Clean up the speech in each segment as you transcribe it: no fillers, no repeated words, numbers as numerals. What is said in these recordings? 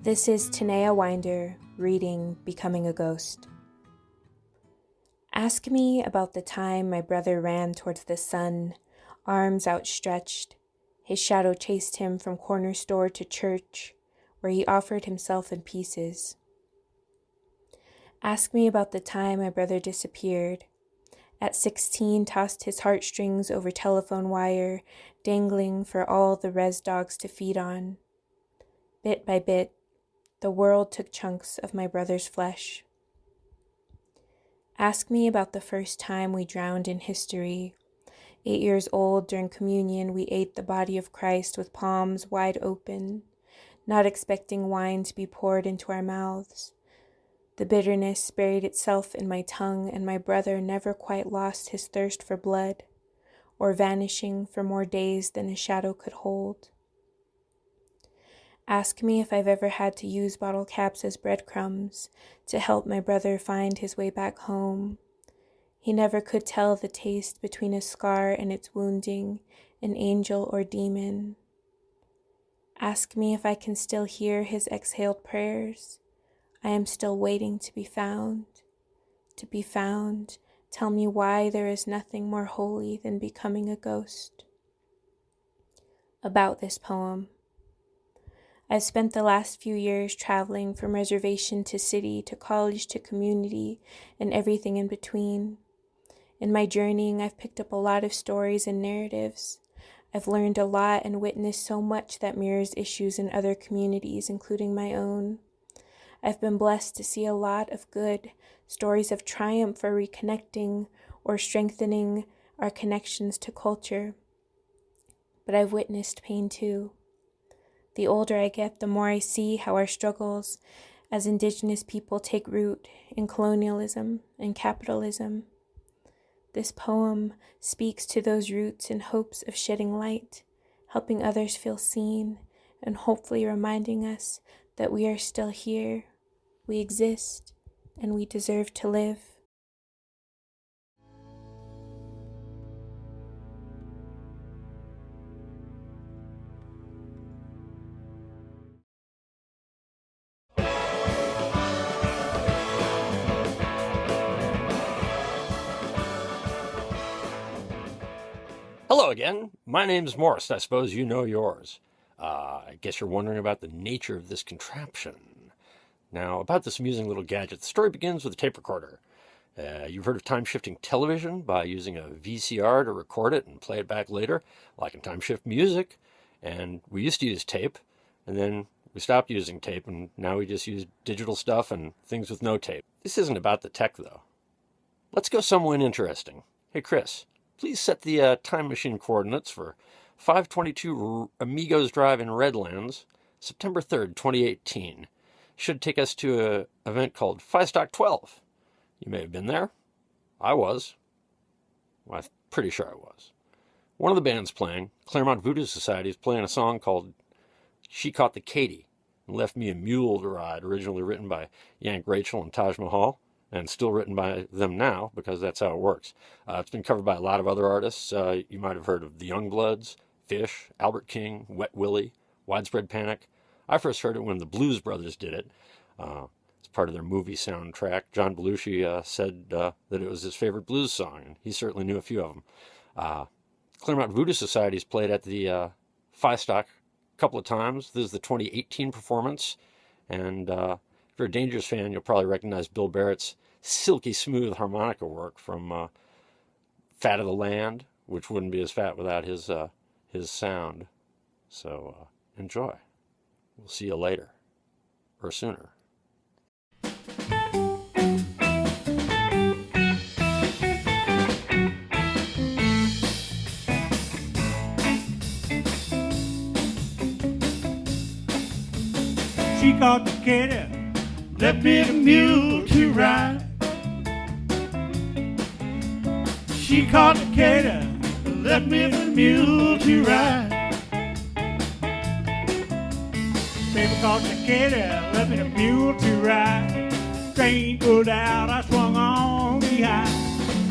This is Tanaya Winder reading Becoming a Ghost. Ask me about the time my brother ran towards the sun, arms outstretched. His shadow chased him from corner store to church, where he offered himself in pieces. Ask me about the time my brother disappeared. At 16, tossed his heartstrings over telephone wire, dangling for all the res dogs to feed on. Bit by bit, the world took chunks of my brother's flesh. Ask me about the first time we drowned in history. 8 years old, during communion, we ate the body of Christ with palms wide open, not expecting wine to be poured into our mouths. The bitterness buried itself in my tongue, and my brother never quite lost his thirst for blood, or vanishing for more days than a shadow could hold. Ask me if I've ever had to use bottle caps as breadcrumbs to help my brother find his way back home. He never could tell the taste between a scar and its wounding, an angel or demon. Ask me if I can still hear his exhaled prayers. I am still waiting to be found. To be found, tell me why there is nothing more holy than becoming a ghost. About this poem. I've spent the last few years traveling from reservation to city, to college to community, and everything in between. In my journeying, I've picked up a lot of stories and narratives. I've learned a lot and witnessed so much that mirrors issues in other communities, including my own. I've been blessed to see a lot of good, stories of triumph or reconnecting or strengthening our connections to culture. But I've witnessed pain too. The older I get, the more I see how our struggles as Indigenous people take root in colonialism and capitalism. This poem speaks to those roots in hopes of shedding light, helping others feel seen, and hopefully reminding us that we are still here, we exist, and we deserve to live. Hello again. My name's Morst. I suppose you know yours. I guess you're wondering about the nature of this contraption. Now, about this amusing little gadget, the story begins with a tape recorder. You've heard of time-shifting television by using a VCR to record it and play it back later, like in time-shift music. And we used to use tape, and then we stopped using tape, and now we just use digital stuff and things with no tape. This isn't about the tech, though. Let's go somewhere interesting. Hey, Chris. Please set the time machine coordinates for 522 Amigos Drive in Redlands, September 3rd, 2018. Should take us to an event called Fistock 12. You may have been there. I was. Well, I'm pretty sure I was. One of the bands playing, Claremont Voodoo Society, is playing a song called She Caught the Katy and Left Me a Mule to Ride, originally written by Yank Rachel and Taj Mahal, and still written by them now, because that's how it works. It's been covered by a lot of other artists. You might have heard of the Youngbloods, Fish, Albert King, Wet Willie, Widespread Panic. I first heard it when the Blues Brothers did it. It's part of their movie soundtrack. John Belushi said that it was his favorite blues song, and he certainly knew a few of them. Claremont Voodoo Society's played at the Fistock a couple of times. This is the 2018 performance, and if you're a Dangerous fan, you'll probably recognize Bill Barrett's silky smooth harmonica work from Fat of the Land, which wouldn't be as fat without his sound. So enjoy. We'll see you later, or sooner. She caught the katy, left me the mule to ride. She caught the katy, left me the mule to ride. Baby caught the katy, left me the mule to ride. Train pulled out, I swung on behind.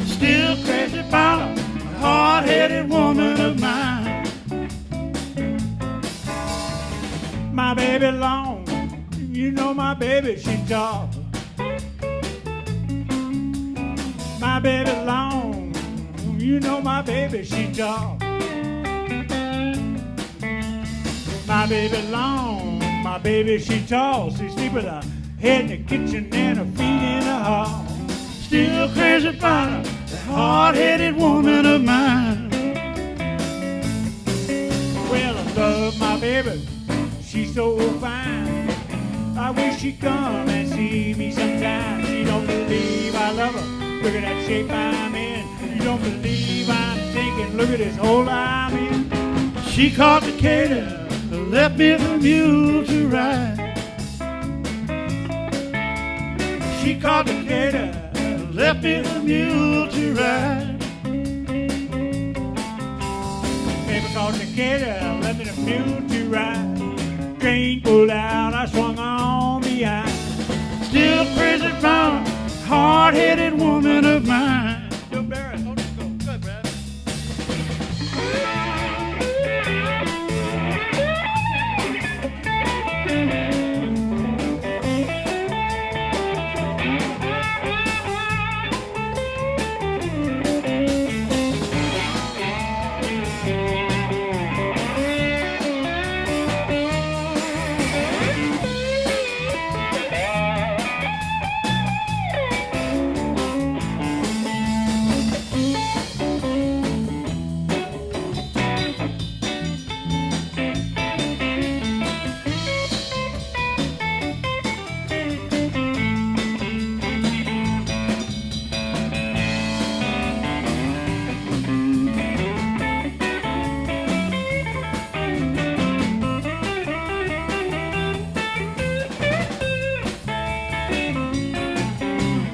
Still crazy about a hard-headed woman of mine. My baby long, You know my baby, she tall. My baby long. You know my baby, she tall. My baby long. My baby, she tall. She sleep with her head in the kitchen and her feet in the hall. Still crazy about her, the hard-headed woman of mine. Well, I love my baby, she's so fine. I wish she'd come and see me sometime. She don't believe I love her, look at that shape I'm in. You don't believe I'm thinking, look at this hole I'm in. She caught the cater, left me the mule to ride. She caught the cater, left me the mule to ride. Baby caught the cater, left me the mule to ride. Train pulled out, I swung on behind. Still crazy about a hard-headed woman of mine. Don't bear it, don't just go. Good, Brad.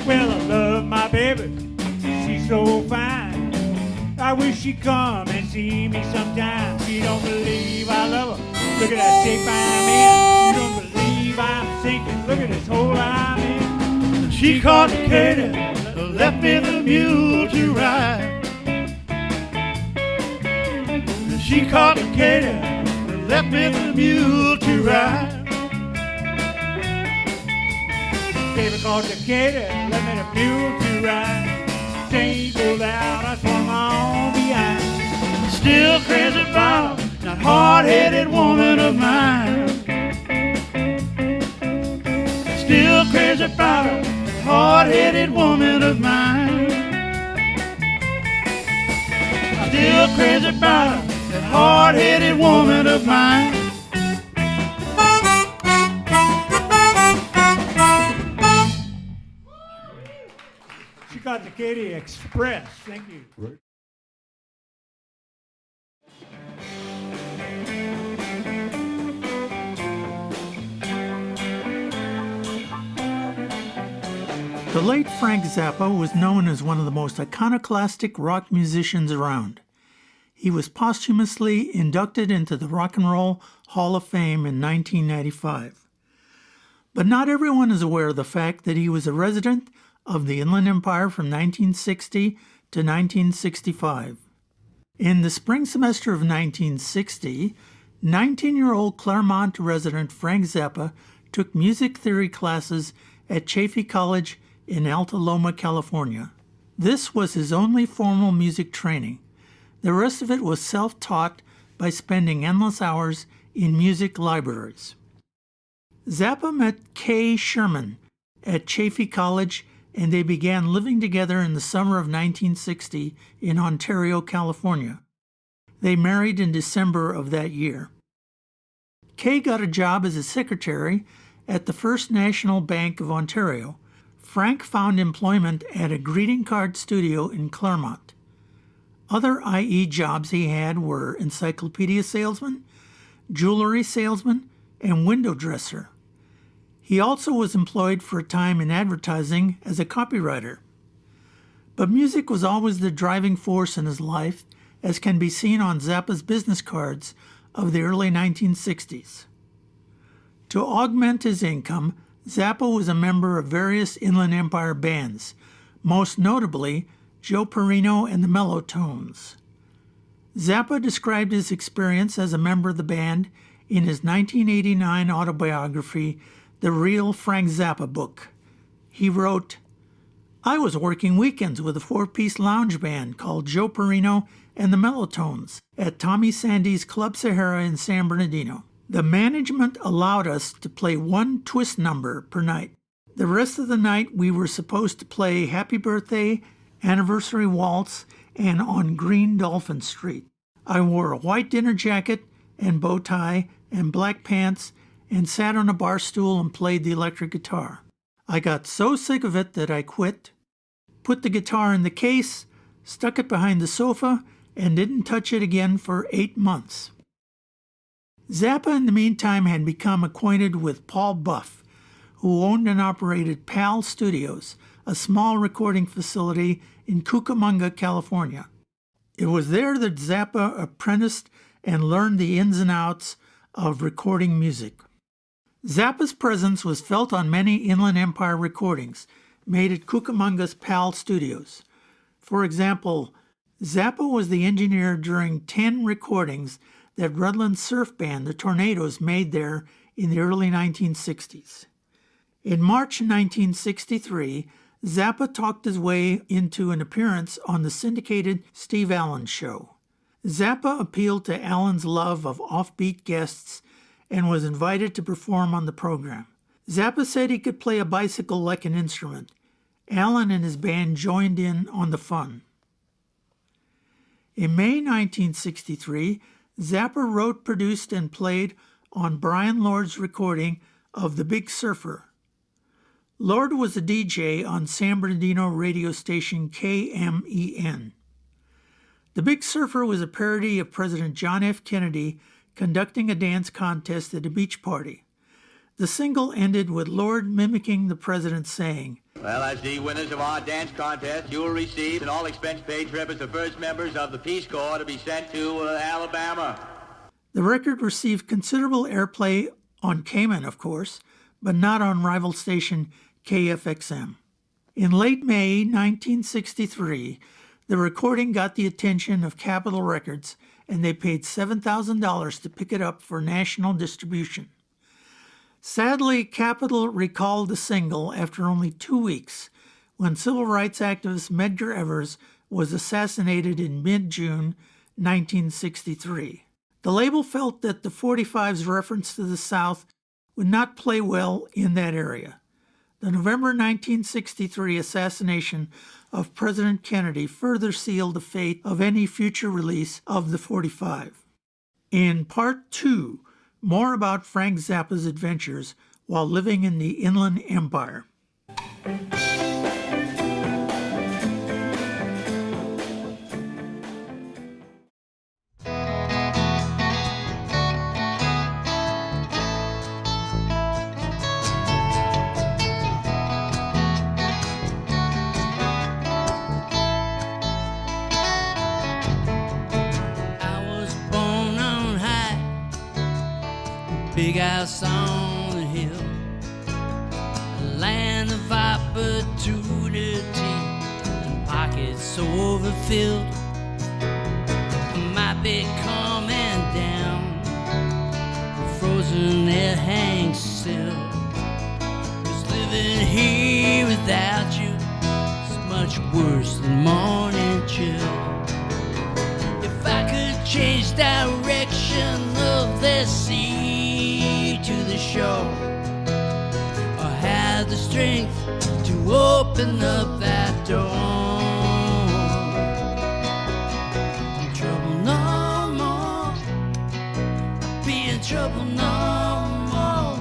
Well, I love my baby, she's so fine. I wish she'd come and see me sometime. She don't believe I love her, look at that shape I'm in. You don't believe I'm sinking, look at this hole I'm in. She caught the cater, left me the mule to ride. She caught the cater, left me the mule to ride. Baby caught the cater, left me the mule to ride. Chain pulled out, I swung on behind. Still crazy about that hard-headed woman of mine. Still crazy about that hard-headed woman of mine. Still crazy about that hard-headed woman of mine. She got the Katy Express. Thank you. Right. The late Frank Zappa was known as one of the most iconoclastic rock musicians around. He was posthumously inducted into the Rock and Roll Hall of Fame in 1995. But not everyone is aware of the fact that he was a resident of the Inland Empire from 1960 to 1965. In the spring semester of 1960, 19-year-old Claremont resident Frank Zappa took music theory classes at Chaffey College in Alta Loma, California. This was his only formal music training. The rest of it was self-taught by spending endless hours in music libraries. Zappa met Kay Sherman at Chaffey College, and they began living together in the summer of 1960 in Ontario, California. They married in December of that year. Kay got a job as a secretary at the First National Bank of Ontario. Frank found employment at a greeting card studio in Claremont. Other IE jobs he had were encyclopedia salesman, jewelry salesman, and window dresser. He also was employed for a time in advertising as a copywriter. But music was always the driving force in his life, as can be seen on Zappa's business cards of the early 1960s. To augment his income, Zappa was a member of various Inland Empire bands, most notably Joe Perino and the Mellotones. Zappa described his experience as a member of the band in his 1989 autobiography, the real Frank Zappa book. He wrote, I was working weekends with a four-piece lounge band called Joe Perino and the Mellotones at Tommy Sandy's Club Sahara in San Bernardino. The management allowed us to play one twist number per night. The rest of the night we were supposed to play Happy Birthday, Anniversary Waltz, and On Green Dolphin Street. I wore a white dinner jacket and bow tie and black pants and sat on a bar stool and played the electric guitar. I got so sick of it that I quit, put the guitar in the case, stuck it behind the sofa, and didn't touch it again for 8 months. Zappa, in the meantime, had become acquainted with Paul Buff, who owned and operated PAL Studios, a small recording facility in Cucamonga, California. It was there that Zappa apprenticed and learned the ins and outs of recording music. Zappa's presence was felt on many Inland Empire recordings made at Cucamonga's PAL Studios. For example, Zappa was the engineer during 10 recordings that Rutland surf band, the Tornadoes, made there in the early 1960s. In March 1963, Zappa talked his way into an appearance on the syndicated Steve Allen Show. Zappa appealed to Allen's love of offbeat guests and was invited to perform on the program. Zappa said he could play a bicycle like an instrument. Allen and his band joined in on the fun. In May 1963, Zappa wrote, produced, and played on Brian Lord's recording of The Big Surfer. Lord was a DJ on San Bernardino radio station KMEN. The Big Surfer was a parody of President John F. Kennedy conducting a dance contest at a beach party. The single ended with Lord mimicking the president saying, Well, as the winners of our dance contest, you will receive an all-expense-paid trip as the first members of the Peace Corps to be sent to Alabama. The record received considerable airplay on Cayman, of course, but not on rival station KFXM. In late May 1963, the recording got the attention of Capitol Records, and they paid $7,000 to pick it up for national distribution. Sadly, Capitol recalled the single after only 2 weeks, when civil rights activist Medgar Evers was assassinated in mid-June 1963. The label felt that the 45's reference to the South would not play well in that area. The November 1963 assassination of President Kennedy further sealed the fate of any future release of the 45. In Part 2, more about Frank Zappa's adventures while living in the Inland Empire. Big house on the hill, a land of opportunity and pockets overfilled. I might be coming down, frozen air hangs still. 'Cause living here without you is much worse than morning chill. If I could change direction of this sea to the shore, or had the strength to open up that door, trouble no more, I'd be in trouble no more.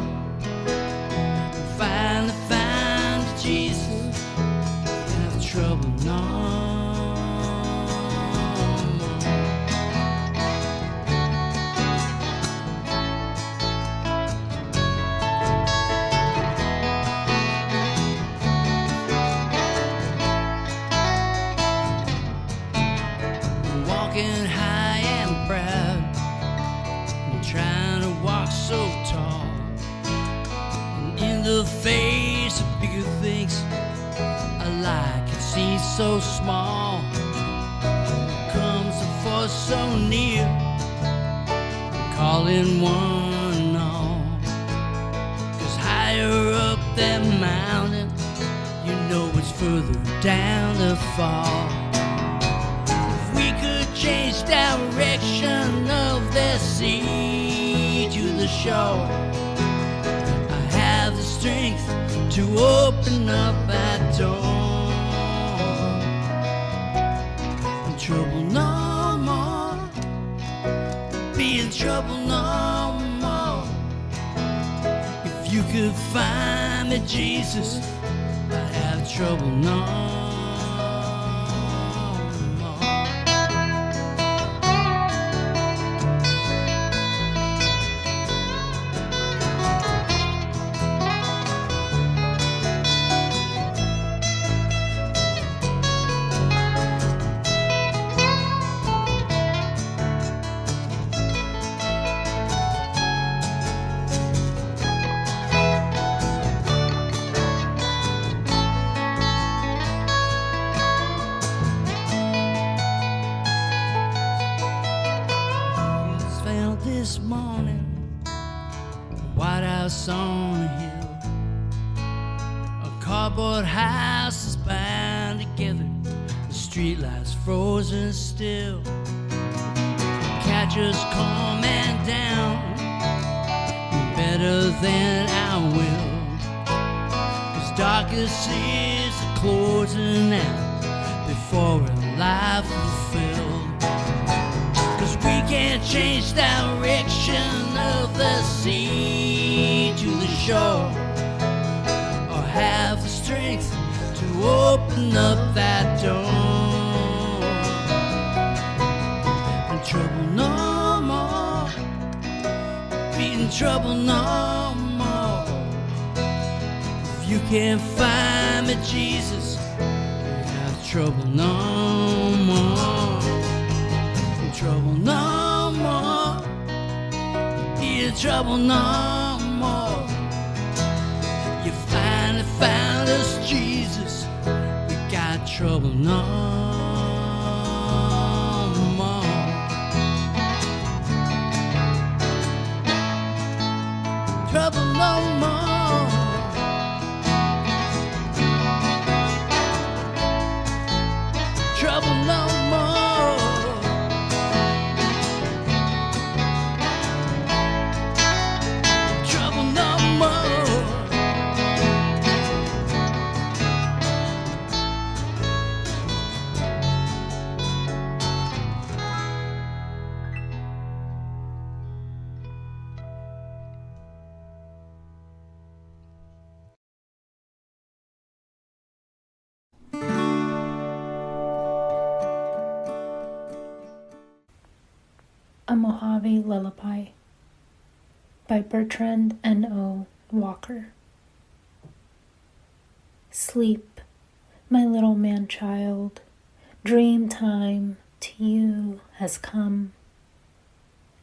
Finally find Jesus, have trouble no more. Walking high and proud, and trying to walk so tall, and in the face of bigger things, a lie can seem so small. Comes a force so near, calling one and all. 'Cause higher mountain, you know it's further down the fall. If we could change direction of the sea to the shore, I have the strength to open up that door. In trouble no more, be in trouble no more. If you could find me, Jesus, I'd have trouble no more. This morning, White House on a hill, a cardboard house is bound together, the streetlights frozen still. Catch us coming down better than I will, 'cause darkest is closing out before a life fulfilled. We can't change direction of the sea to the shore, or have the strength to open up that door. In trouble no more, be in trouble no more. If you can't find me, Jesus, you have trouble no more. Trouble no more, be in trouble no more. You finally found us, Jesus, we got trouble no more. Trouble no more. Trouble no more. A Mojave Lullaby by Bertrand N.O. Walker. Sleep, my little man-child, dream time to you has come.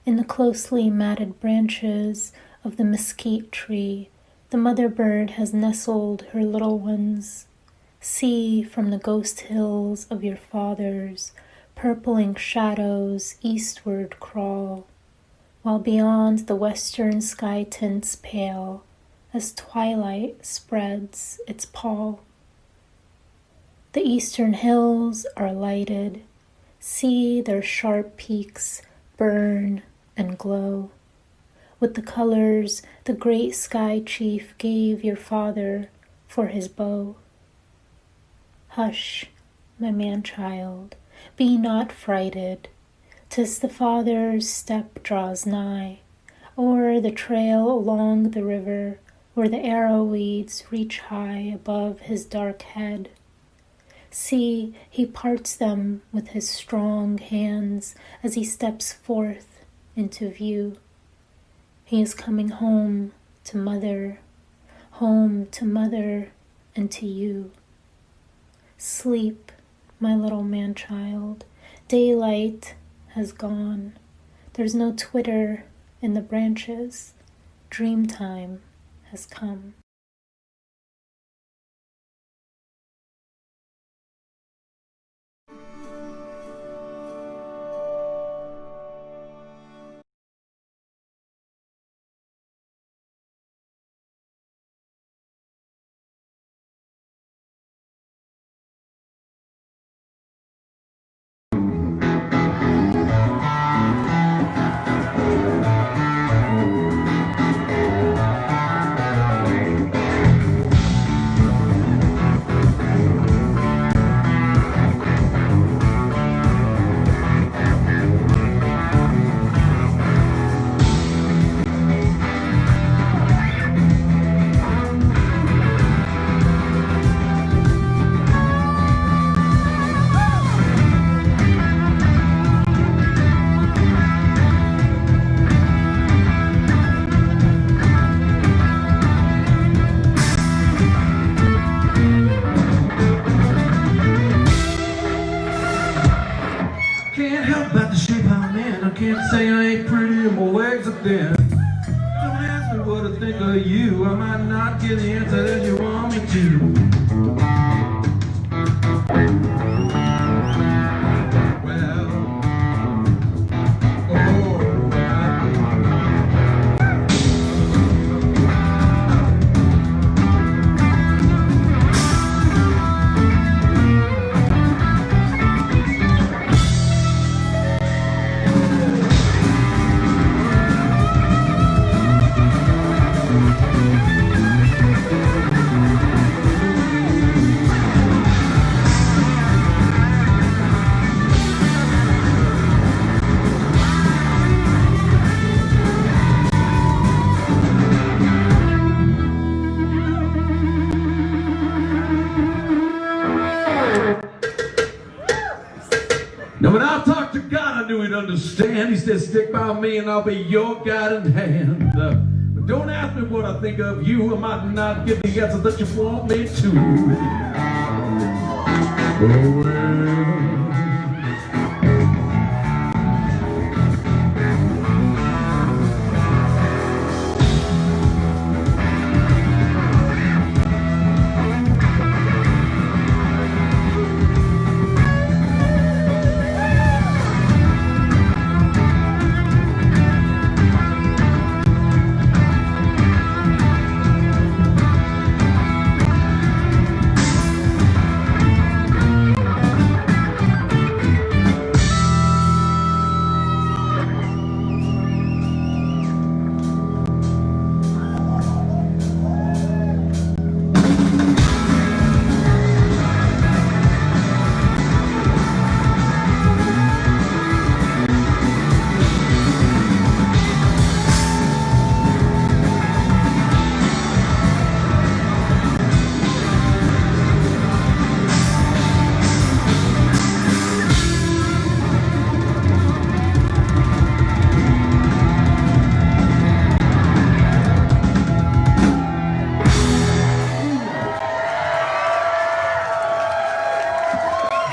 In the closely matted branches of the mesquite tree, the mother bird has nestled her little ones. See from the ghost hills of your fathers, purpling shadows eastward crawl, while beyond the western sky tints pale as twilight spreads its pall. The eastern hills are lighted, see their sharp peaks burn and glow, with the colors the great sky chief gave your father for his bow. Hush, my man-child, be not frighted, 'tis the father's step draws nigh, o'er the trail along the river, where the arrow weeds reach high above his dark head. See, he parts them with his strong hands as he steps forth into view. He is coming home to mother and to you. Sleep, my little man-child, daylight has gone. There's no twitter in the branches. Dream time has come. understand. Don't ask me what I think of you. I might not get the answer that you want me to. Well, now when I talked to God, I knew he'd understand. He said, stick by me and I'll be your guiding hand. But don't ask me what I think of you. I might not get the answer that you want me to. Oh, well.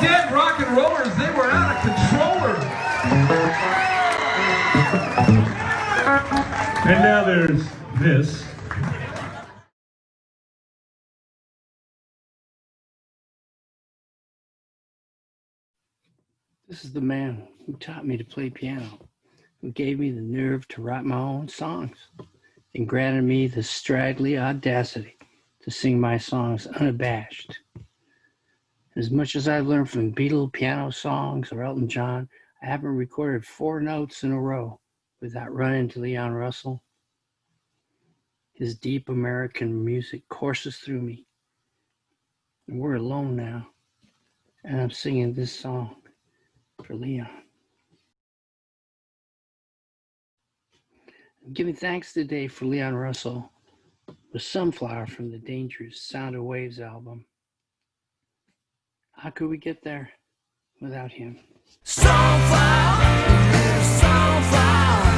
Dead rock and rollers, they were out of controller. And now there's this. This is the man who taught me to play piano, who gave me the nerve to write my own songs, and granted me the straggly audacity to sing my songs unabashed. As much as I've learned from Beatle piano songs or Elton John, I haven't recorded 4 notes in a row without running into Leon Russell. His deep American music courses through me. And we're alone now, and I'm singing this song for Leon. I'm giving thanks today for Leon Russell with Sunflower from the Dangerous Sound of Waves album. How could we get there without him? Sunflower, sunflower.